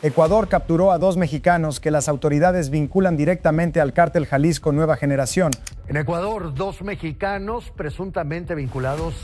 Ecuador capturó a 2 mexicanos que las autoridades vinculan directamente al cártel Jalisco Nueva Generación. En Ecuador, 2 mexicanos presuntamente vinculados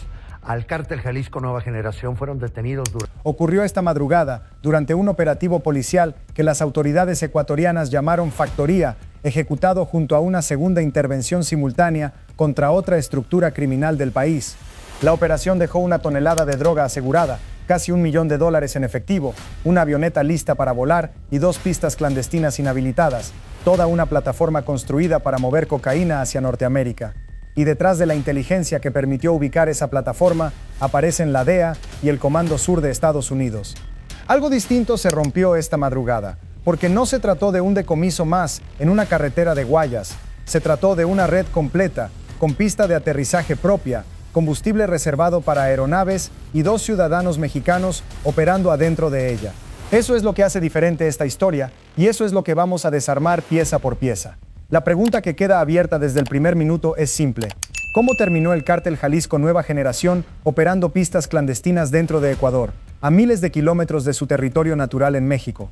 al cártel Jalisco Nueva Generación fueron detenidos. Ocurrió esta madrugada durante un operativo policial que las autoridades ecuatorianas llamaron Factoría, ejecutado junto a una segunda intervención simultánea contra otra estructura criminal del país. La operación dejó 1 tonelada de droga asegurada, casi $1 millón en efectivo, una avioneta lista para volar y 2 pistas clandestinas inhabilitadas, toda una plataforma construida para mover cocaína hacia Norteamérica. Y detrás de la inteligencia que permitió ubicar esa plataforma, aparecen la DEA y el Comando Sur de Estados Unidos. Algo distinto se rompió esta madrugada, porque no se trató de un decomiso más en una carretera de Guayas, se trató de una red completa, con pista de aterrizaje propia, combustible reservado para aeronaves y 2 ciudadanos mexicanos operando adentro de ella. Eso es lo que hace diferente esta historia y eso es lo que vamos a desarmar pieza por pieza. La pregunta que queda abierta desde el primer minuto es simple. ¿Cómo terminó el cártel Jalisco Nueva Generación operando pistas clandestinas dentro de Ecuador, a miles de kilómetros de su territorio natural en México?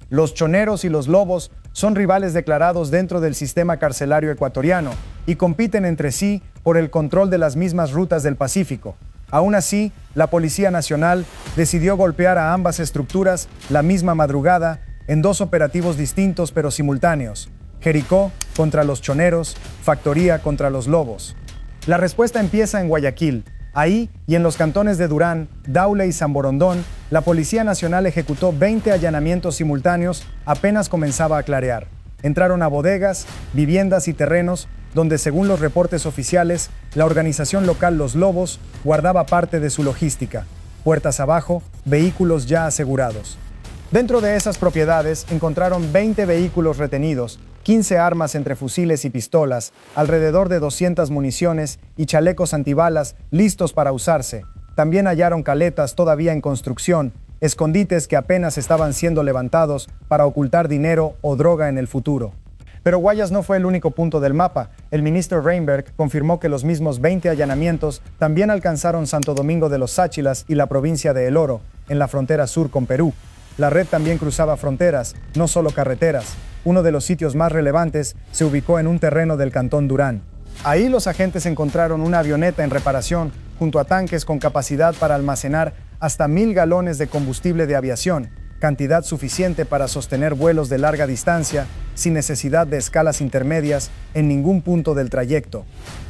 Los choneros y los lobos son rivales declarados dentro del sistema carcelario ecuatoriano y compiten entre sí por el control de las mismas rutas del Pacífico. Aún así, la Policía Nacional decidió golpear a ambas estructuras la misma madrugada en 2 operativos distintos pero simultáneos. Jericó contra los choneros, Factoría contra los lobos. La respuesta empieza en Guayaquil. Ahí y en los cantones de Durán, Daule y San Borondón, la Policía Nacional ejecutó 20 allanamientos simultáneos apenas comenzaba a clarear. Entraron a bodegas, viviendas y terrenos donde, según los reportes oficiales, la organización local Los Lobos guardaba parte de su logística. Puertas abajo, vehículos ya asegurados. Dentro de esas propiedades encontraron 20 vehículos retenidos, 15 armas entre fusiles y pistolas, alrededor de 200 municiones y chalecos antibalas listos para usarse. También hallaron caletas todavía en construcción, escondites que apenas estaban siendo levantados para ocultar dinero o droga en el futuro. Pero Guayas no fue el único punto del mapa. El ministro Reinberg confirmó que los mismos 20 allanamientos también alcanzaron Santo Domingo de los Sáchilas y la provincia de El Oro, en la frontera sur con Perú. La red también cruzaba fronteras, no solo carreteras. Uno de los sitios más relevantes se ubicó en un terreno del cantón Durán. Ahí los agentes encontraron una avioneta en reparación junto a tanques con capacidad para almacenar hasta 1000 galones de combustible de aviación, cantidad suficiente para sostener vuelos de larga distancia sin necesidad de escalas intermedias en ningún punto del trayecto.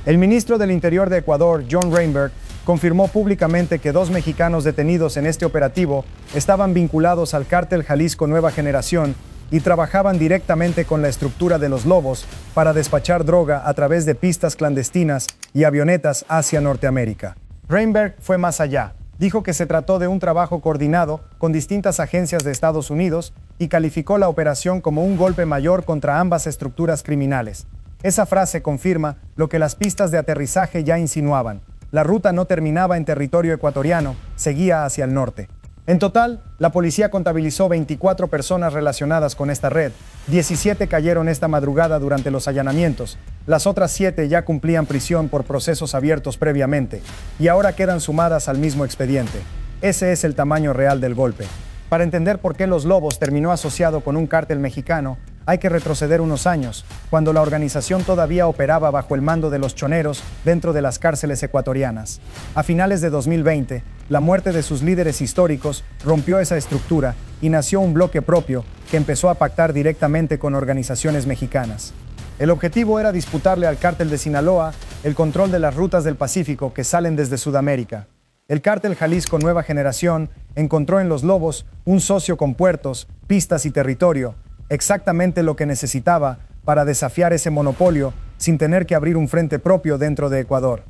El ministro del Interior de Ecuador, John Reinberg, confirmó públicamente que 2 mexicanos detenidos en este operativo estaban vinculados al cártel Jalisco Nueva Generación y trabajaban directamente con la estructura de los Lobos para despachar droga a través de pistas clandestinas y avionetas hacia Norteamérica. Reinberg fue más allá. Dijo que se trató de un trabajo coordinado con distintas agencias de Estados Unidos y calificó la operación como un golpe mayor contra ambas estructuras criminales. Esa frase confirma lo que las pistas de aterrizaje ya insinuaban. La ruta no terminaba en territorio ecuatoriano, seguía hacia el norte. En total, la policía contabilizó 24 personas relacionadas con esta red. 17 cayeron esta madrugada durante los allanamientos. Las otras 7 ya cumplían prisión por procesos abiertos previamente y ahora quedan sumadas al mismo expediente. Ese es el tamaño real del golpe. Para entender por qué Los Lobos terminó asociado con un cártel mexicano, hay que retroceder unos años, cuando la organización todavía operaba bajo el mando de los choneros dentro de las cárceles ecuatorianas. A finales de 2020, la muerte de sus líderes históricos rompió esa estructura y nació un bloque propio que empezó a pactar directamente con organizaciones mexicanas. El objetivo era disputarle al cártel de Sinaloa el control de las rutas del Pacífico que salen desde Sudamérica. El cártel Jalisco Nueva Generación encontró en Los Lobos un socio con puertos, pistas y territorio, exactamente lo que necesitaba para desafiar ese monopolio sin tener que abrir un frente propio dentro de Ecuador.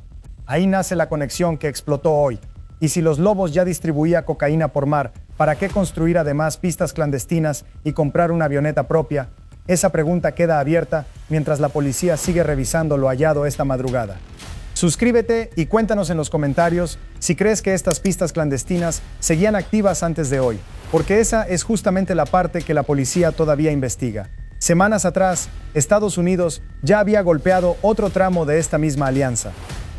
Ahí nace la conexión que explotó hoy. Y si Los Lobos ya distribuía cocaína por mar, ¿para qué construir además pistas clandestinas y comprar una avioneta propia? Esa pregunta queda abierta mientras la policía sigue revisando lo hallado esta madrugada. Suscríbete y cuéntanos en los comentarios si crees que estas pistas clandestinas seguían activas antes de hoy, porque esa es justamente la parte que la policía todavía investiga. Semanas atrás, Estados Unidos ya había golpeado otro tramo de esta misma alianza.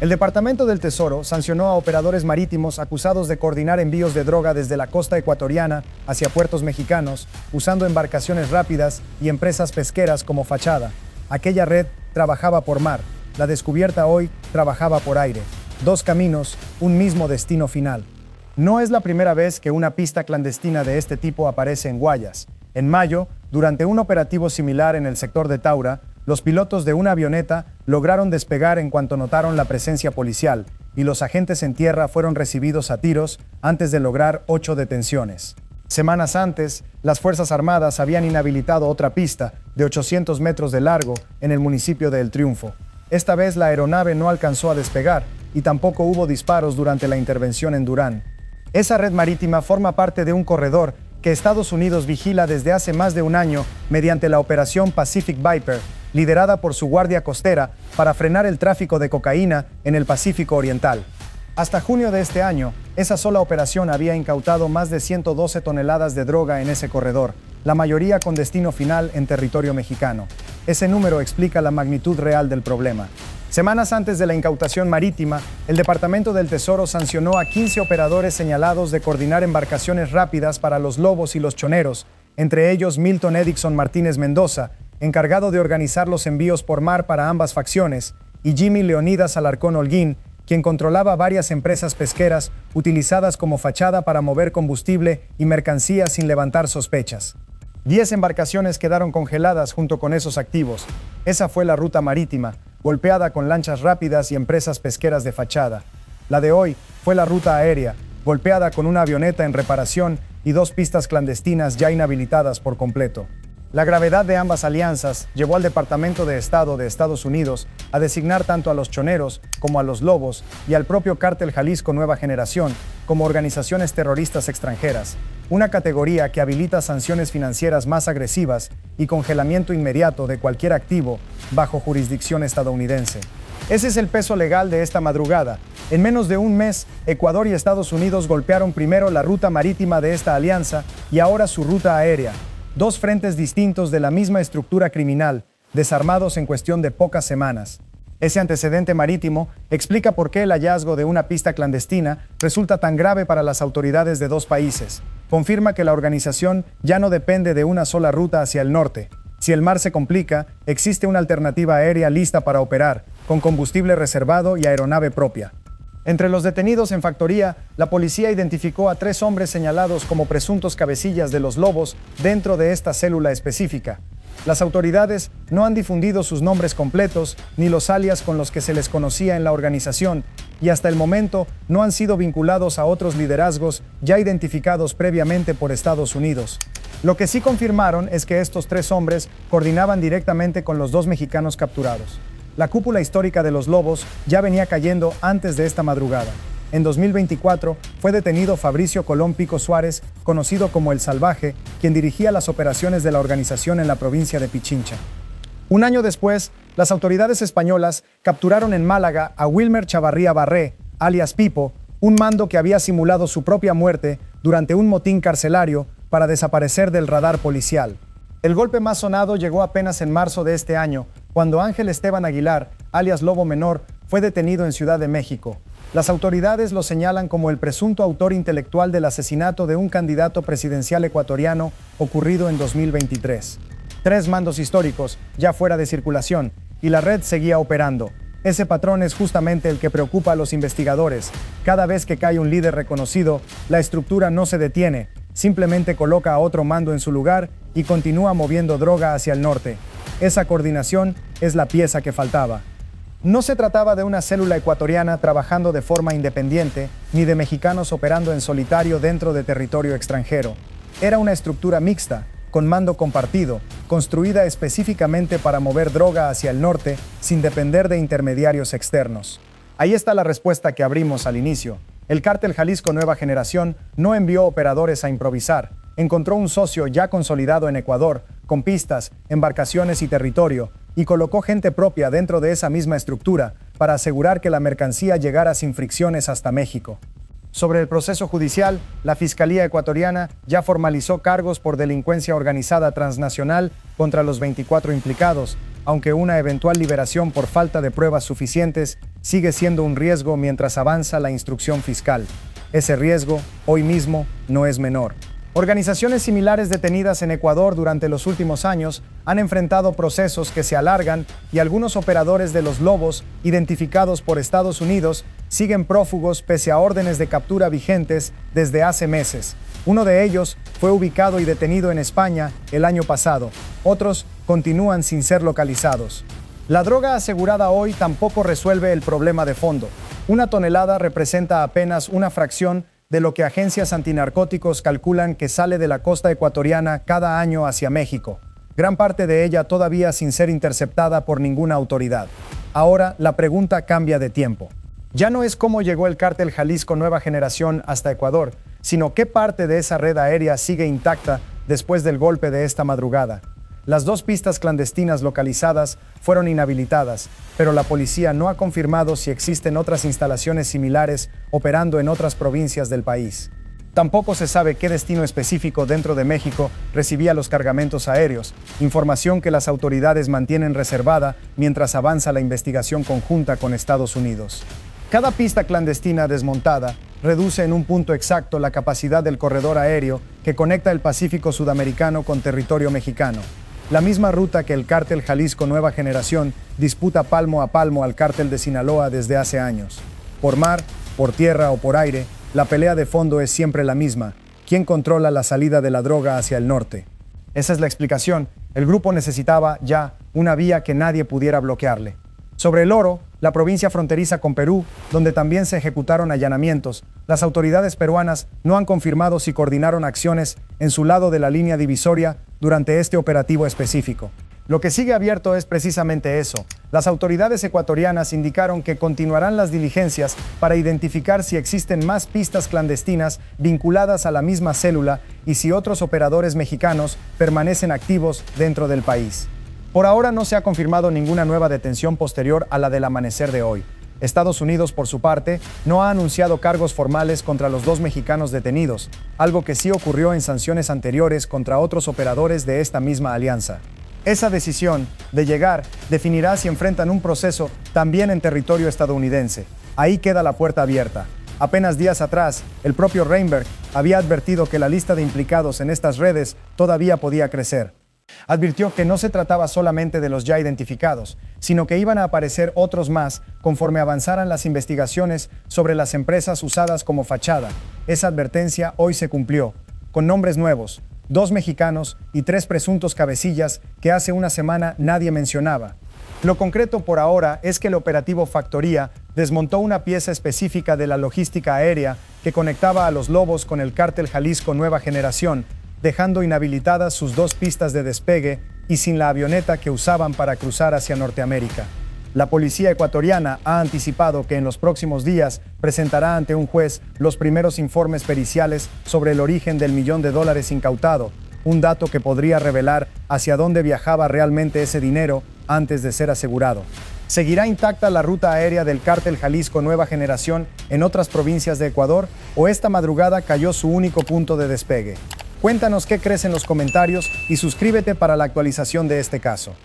El Departamento del Tesoro sancionó a operadores marítimos acusados de coordinar envíos de droga desde la costa ecuatoriana hacia puertos mexicanos, usando embarcaciones rápidas y empresas pesqueras como fachada. Aquella red trabajaba por mar, la descubierta hoy trabajaba por aire. Dos caminos, un mismo destino final. No es la primera vez que una pista clandestina de este tipo aparece en Guayas. En mayo, durante un operativo similar en el sector de Taura, los pilotos de una avioneta lograron despegar en cuanto notaron la presencia policial, y los agentes en tierra fueron recibidos a tiros antes de lograr 8 detenciones. Semanas antes, las Fuerzas Armadas habían inhabilitado otra pista de 800 metros de largo en el municipio de El Triunfo. Esta vez la aeronave no alcanzó a despegar y tampoco hubo disparos durante la intervención en Durán. Esa red marítima forma parte de un corredor que Estados Unidos vigila desde hace más de un año mediante la Operación Pacific Viper, liderada por su Guardia Costera para frenar el tráfico de cocaína en el Pacífico Oriental. Hasta junio de este año, esa sola operación había incautado más de 112 toneladas de droga en ese corredor, la mayoría con destino final en territorio mexicano. Ese número explica la magnitud real del problema. Semanas antes de la incautación marítima, el Departamento del Tesoro sancionó a 15 operadores señalados de coordinar embarcaciones rápidas para los lobos y los choneros, entre ellos Milton Edixon Martínez Mendoza, encargado de organizar los envíos por mar para ambas facciones, y Jimmy Leonidas Alarcón Holguín, quien controlaba varias empresas pesqueras utilizadas como fachada para mover combustible y mercancías sin levantar sospechas. 10 embarcaciones quedaron congeladas junto con esos activos. Esa fue la ruta marítima, golpeada con lanchas rápidas y empresas pesqueras de fachada. La de hoy fue la ruta aérea, golpeada con una avioneta en reparación y 2 pistas clandestinas ya inhabilitadas por completo. La gravedad de ambas alianzas llevó al Departamento de Estado de Estados Unidos a designar tanto a los choneros como a los lobos y al propio Cártel Jalisco Nueva Generación como organizaciones terroristas extranjeras, una categoría que habilita sanciones financieras más agresivas y congelamiento inmediato de cualquier activo bajo jurisdicción estadounidense. Ese es el peso legal de esta madrugada. En menos de un mes, Ecuador y Estados Unidos golpearon primero la ruta marítima de esta alianza y ahora su ruta aérea. 2 frentes distintos de la misma estructura criminal, desarmados en cuestión de pocas semanas. Ese antecedente marítimo explica por qué el hallazgo de una pista clandestina resulta tan grave para las autoridades de 2 países. Confirma que la organización ya no depende de una sola ruta hacia el norte. Si el mar se complica, existe una alternativa aérea lista para operar, con combustible reservado y aeronave propia. Entre los detenidos en factoría, la policía identificó a 3 hombres señalados como presuntos cabecillas de los lobos dentro de esta célula específica. Las autoridades no han difundido sus nombres completos ni los alias con los que se les conocía en la organización, y hasta el momento no han sido vinculados a otros liderazgos ya identificados previamente por Estados Unidos. Lo que sí confirmaron es que estos 3 hombres coordinaban directamente con los 2 mexicanos capturados. La cúpula histórica de los lobos ya venía cayendo antes de esta madrugada. En 2024 fue detenido Fabricio Colón Pico Suárez, conocido como El Salvaje, quien dirigía las operaciones de la organización en la provincia de Pichincha. Un año después, las autoridades españolas capturaron en Málaga a Wilmer Chavarría Barré, alias Pipo, un mando que había simulado su propia muerte durante un motín carcelario para desaparecer del radar policial. El golpe más sonado llegó apenas en marzo de este año, cuando Ángel Esteban Aguilar, alias Lobo Menor, fue detenido en Ciudad de México. Las autoridades lo señalan como el presunto autor intelectual del asesinato de un candidato presidencial ecuatoriano ocurrido en 2023. 3 mandos históricos, ya fuera de circulación, y la red seguía operando. Ese patrón es justamente el que preocupa a los investigadores. Cada vez que cae un líder reconocido, la estructura no se detiene, simplemente coloca a otro mando en su lugar y continúa moviendo droga hacia el norte. Esa coordinación es la pieza que faltaba. No se trataba de una célula ecuatoriana trabajando de forma independiente, ni de mexicanos operando en solitario dentro de territorio extranjero. Era una estructura mixta, con mando compartido, construida específicamente para mover droga hacia el norte sin depender de intermediarios externos. Ahí está la respuesta que abrimos al inicio. El Cártel Jalisco Nueva Generación no envió operadores a improvisar. Encontró un socio ya consolidado en Ecuador, con pistas, embarcaciones y territorio, y colocó gente propia dentro de esa misma estructura para asegurar que la mercancía llegara sin fricciones hasta México. Sobre el proceso judicial, la Fiscalía ecuatoriana ya formalizó cargos por delincuencia organizada transnacional contra los 24 implicados, aunque una eventual liberación por falta de pruebas suficientes sigue siendo un riesgo mientras avanza la instrucción fiscal. Ese riesgo, hoy mismo, no es menor. Organizaciones similares detenidas en Ecuador durante los últimos años han enfrentado procesos que se alargan y algunos operadores de los lobos, identificados por Estados Unidos, siguen prófugos pese a órdenes de captura vigentes desde hace meses. Uno de ellos fue ubicado y detenido en España el año pasado. Otros continúan sin ser localizados. La droga asegurada hoy tampoco resuelve el problema de fondo. Una tonelada representa apenas una fracción de lo que agencias antinarcóticos calculan que sale de la costa ecuatoriana cada año hacia México. Gran parte de ella todavía sin ser interceptada por ninguna autoridad. Ahora la pregunta cambia de tiempo. Ya no es cómo llegó el cártel Jalisco Nueva Generación hasta Ecuador, sino qué parte de esa red aérea sigue intacta después del golpe de esta madrugada. Las dos pistas clandestinas localizadas fueron inhabilitadas, pero la policía no ha confirmado si existen otras instalaciones similares operando en otras provincias del país. Tampoco se sabe qué destino específico dentro de México recibía los cargamentos aéreos, información que las autoridades mantienen reservada mientras avanza la investigación conjunta con Estados Unidos. Cada pista clandestina desmontada reduce en un punto exacto la capacidad del corredor aéreo que conecta el Pacífico sudamericano con territorio mexicano. La misma ruta que el cártel Jalisco Nueva Generación disputa palmo a palmo al cártel de Sinaloa desde hace años. Por mar, por tierra o por aire, la pelea de fondo es siempre la misma. ¿Quién controla la salida de la droga hacia el norte? Esa es la explicación. El grupo necesitaba ya una vía que nadie pudiera bloquearle. Sobre el oro, la provincia fronteriza con Perú, donde también se ejecutaron allanamientos, las autoridades peruanas no han confirmado si coordinaron acciones en su lado de la línea divisoria durante este operativo específico. Lo que sigue abierto es precisamente eso. Las autoridades ecuatorianas indicaron que continuarán las diligencias para identificar si existen más pistas clandestinas vinculadas a la misma célula y si otros operadores mexicanos permanecen activos dentro del país. Por ahora no se ha confirmado ninguna nueva detención posterior a la del amanecer de hoy. Estados Unidos, por su parte, no ha anunciado cargos formales contra los dos mexicanos detenidos, algo que sí ocurrió en sanciones anteriores contra otros operadores de esta misma alianza. Esa decisión de llegar definirá si enfrentan un proceso también en territorio estadounidense. Ahí queda la puerta abierta. Apenas días atrás, el propio Reinberg había advertido que la lista de implicados en estas redes todavía podía crecer. Advirtió que no se trataba solamente de los ya identificados, sino que iban a aparecer otros más conforme avanzaran las investigaciones sobre las empresas usadas como fachada. Esa advertencia hoy se cumplió, con nombres nuevos, 2 mexicanos y 3 presuntos cabecillas que hace una semana nadie mencionaba. Lo concreto por ahora es que el operativo Factoría desmontó una pieza específica de la logística aérea que conectaba a los lobos con el cártel Jalisco Nueva Generación, dejando inhabilitadas sus 2 pistas de despegue y sin la avioneta que usaban para cruzar hacia Norteamérica. La policía ecuatoriana ha anticipado que en los próximos días presentará ante un juez los primeros informes periciales sobre el origen del $1.000.000 incautado, un dato que podría revelar hacia dónde viajaba realmente ese dinero antes de ser asegurado. ¿Seguirá intacta la ruta aérea del cártel Jalisco Nueva Generación en otras provincias de Ecuador o esta madrugada cayó su único punto de despegue? Cuéntanos qué crees en los comentarios y suscríbete para la actualización de este caso.